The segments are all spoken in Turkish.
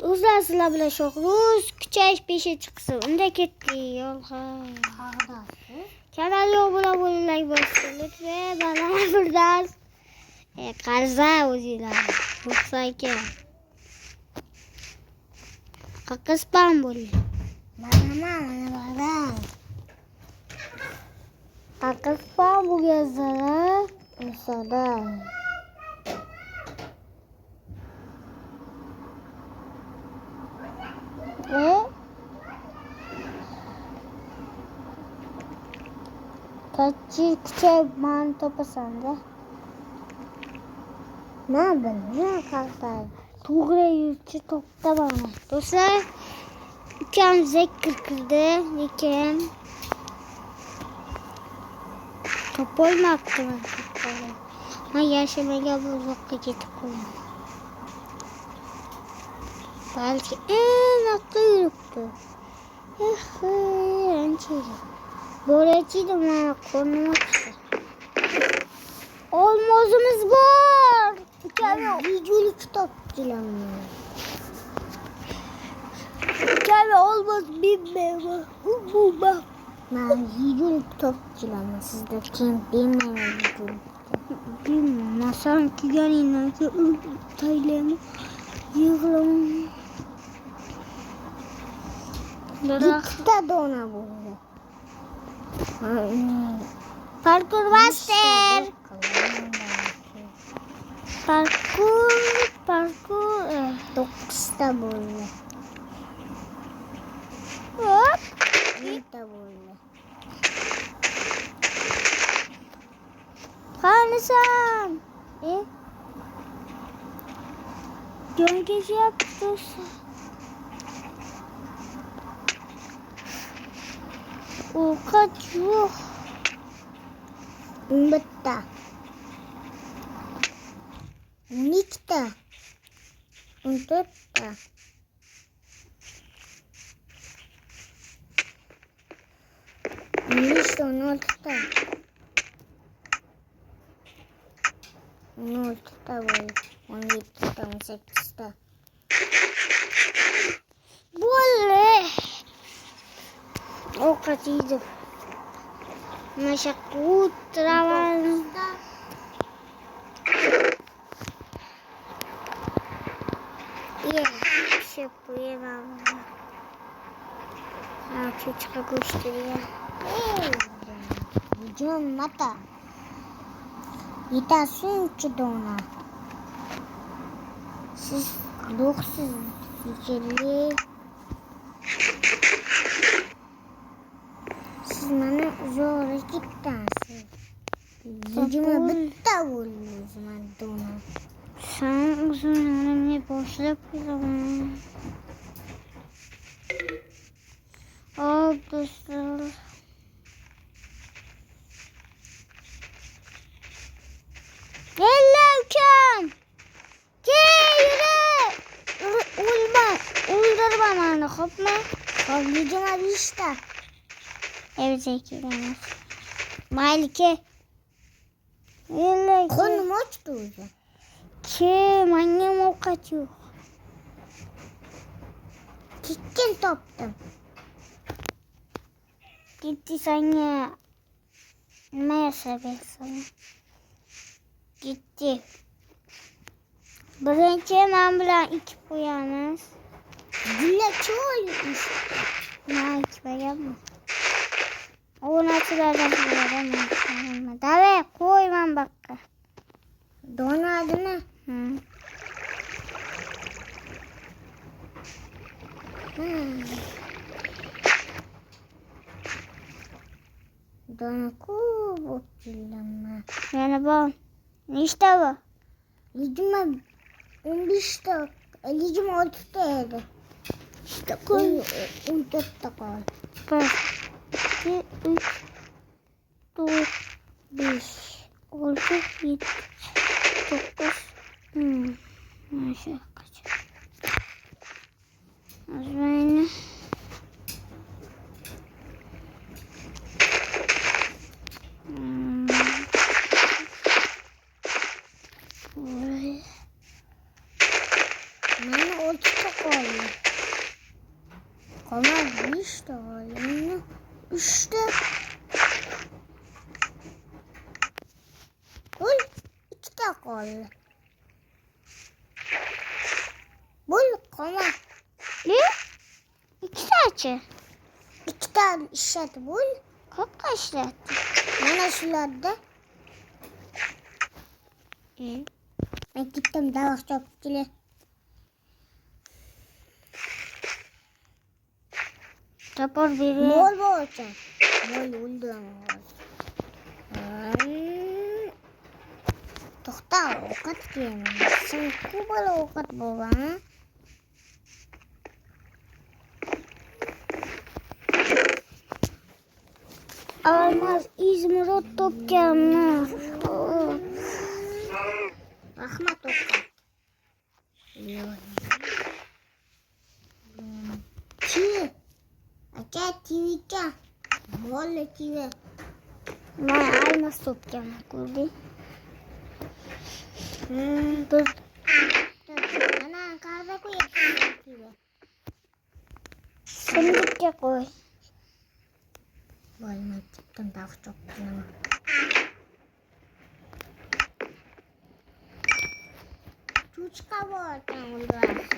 Uzasıla bile çok. Rus küçük bir şey çıksın. Önde gitti. Yolga. Kanal yol bula bulunay başlıyor. Ve bana buradan. Karza uzila. Yoksa ki. Kakak spam boleh. Mana. Kakak spam bu biasa. Sada. Küçük manto pasanda. Ne yapalım? Ne kalkar? Tuğra yüzü topta bana. Dostlar, iken zek kırkırdı. İken top olmaktı mı? Ha yaşamaya bozukta gidip koyun. Belki en aklı yürüktü. Böylece de bana konuma çıktı. Olmazımız var. Videolu kitap dilenmiyor. Hikaye olmaz bilmiyorum. Bu bak. Ben videolu kitap dilenmiyor. Sizde kim bilmiyor videolu kitap. Bilmiyorum. Sanki gelin. Taylanı yığılamam. Gitti de ona vurdu. Parkur master. Parkur. 9'da böyle. Hop. 1'de böyle. Kanısan. Gölgeci yaptı. O kaçıyor. Bitti. Nikta. Untuk Listo, nolta. Nolta voy. 17'da, 18'da. Boleh. O kaçıydı. Maşakut travan. Все поедем. Чучка густая. Идем мата. Это сумки дома. Siz dokuz içeri. Siz bana zor gittinsiniz. Gücüme bitti vuruyoruz ben dona. Sen uzun önemli boşluk o zaman. Dostlar. Gel Levkem. Gel yürü. Uldur bana kopma. Gücüme bir işte. Evet zekileniz. Malike. Gel konum açtı hocam. Kim? Annem o kaçıyor. Gittin toptum. Gitti sana. Ne yaşayayım sana? Gitti. Birinci ben bilen iki uyanız. Gülle çoğulmuş. Ne iki uyanmaz. O nasıl vereceğim? Dave koymam bakka. Dona adı ne? Dona kubu çillama. Yani bu. İşte bu. Licim 15 dakika. Licim 30 dakika. İşte koy. 14 dakika. 1, 2, 3, 4, 5, 6, 7, 9. Aşağı kaç. Böyle. Ben Çok oldu. Kolay işte oldu. İşte. Bul 2 dakika oldu. Bul kolay. Ne? 2 saat. 2 tane işledi bul. Kaç işledi? Bana işledi. Ben gittim daha çöpçüle. Rapor biri. Bol bol olacak. Bol oldu ama. Toxta ovqat yeyman. Kubal ovqat bo'laman. Almaz İzmir'e topkanlar. Rahmat ovqat. TV. Aka TV'ga. Bol TV. Ben almaz topkanlar ko'rdim. Dur. Ana karda koyayım. Sandıkta koy. Bolmay ketdim daha çok qilaman. Chuchka bor ekan.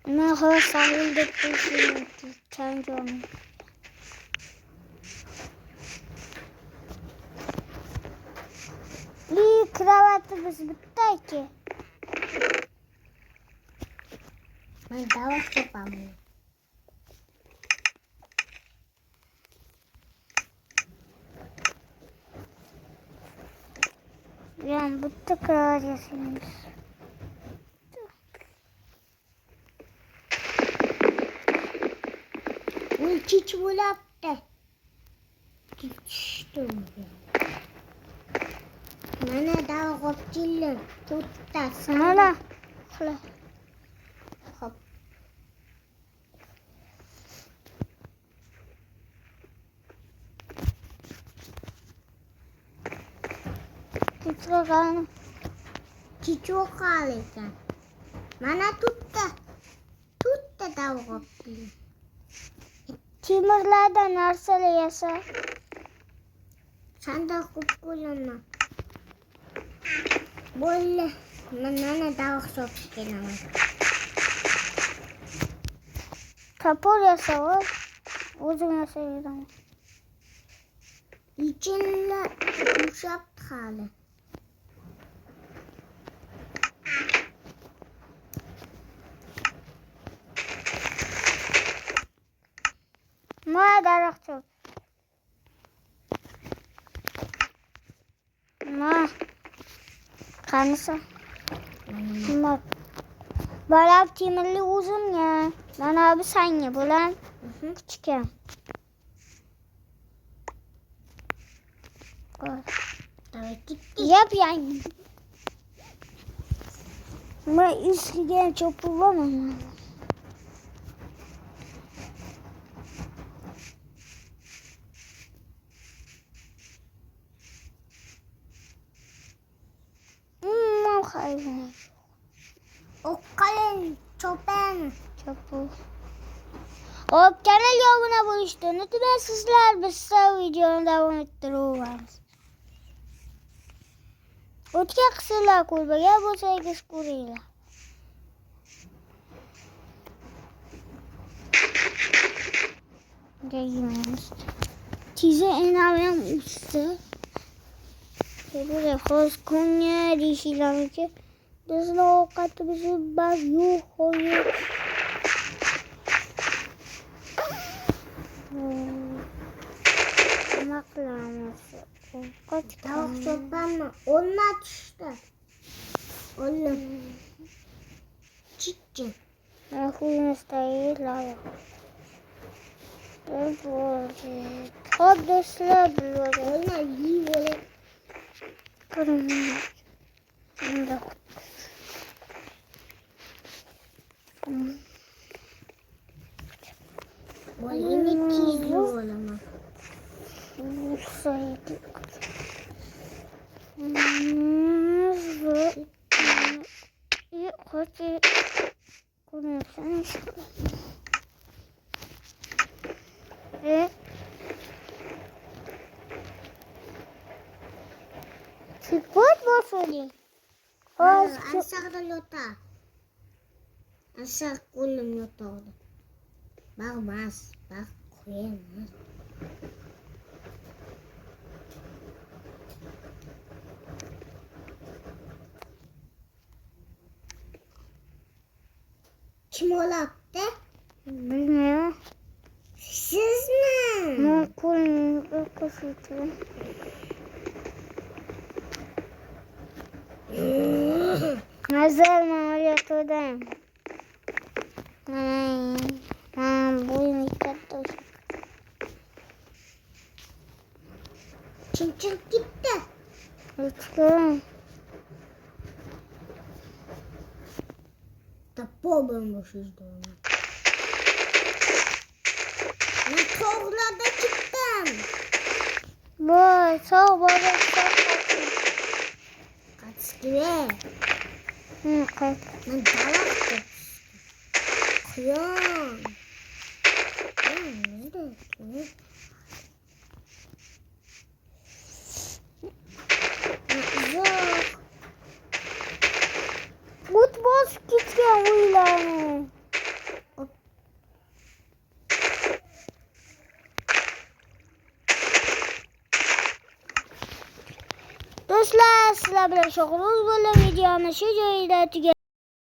Men hozir sahilda turishim chanjom. Kravatımız bitti ki. Ben davet yapamıyorum. Yani bitti kravatımız. Çiç bulaptı. Çiçtim. Mana daha kopçillim. Tutta sana. Hop. Titrogan. Ticho kalekan. Mana tutta. Tutta daha kopçillim. Timirlerden arsala yasa. Sen de kupkulama. Böyle bana daha çok geliyor. Kapor yasa var. Uzun yasa yürüyorum. İçinle yumuşak hali. Ma darak çok. Ma. Kanısa. Bak. Bana timirli uzun ya. Bana abi sen ya bulan. Küçük ya. Yap yani. Ben eskiden çok bulamam. O kalem çopen. Çöpü. Hop kanal yoluna buluştuğunu ben sizler bir videonun devam ettiriyoruz. Ötke kısırlar kurba ya bu sevgisi kuruyla. Gelmiyoruz. Tize enavem üstü. Böyle hoş konya dişiler ki. Desde o katı bizi baz yok oluyor. Maklaması. Kaç tavuk çobanma. Onlar işte. Onlar. Çiçek. Nahuyun isteyi laya. Böyle. Hop desler böyle. Onlar iyi böyle. Kırmızı. Şimdi. Bu yeni çizgi olama. Saydık. Koçu konuşsana. Çıkart basoli. Aşağıda yota. Aşağı kolum yota orada. Bak bas. Bak koyayım. Kim olaktı? Bilmiyorum. Siz mi? Ben kolum koşuyorum. Hazır mı yatırdın? Boyun yıkattı. Kim gitti? Lütfen. Da boğulmuşuz da onu. Ben toğlada gittim. Bu sağ baba Kaç gibi? kaç. Ben dalaktım. Kıyam. Nerede? Yok. Futbol gitken uylanı. Do'stlar, sizlar bilan sho'ximiz bo'lgan videoni shu joyida tugatamiz.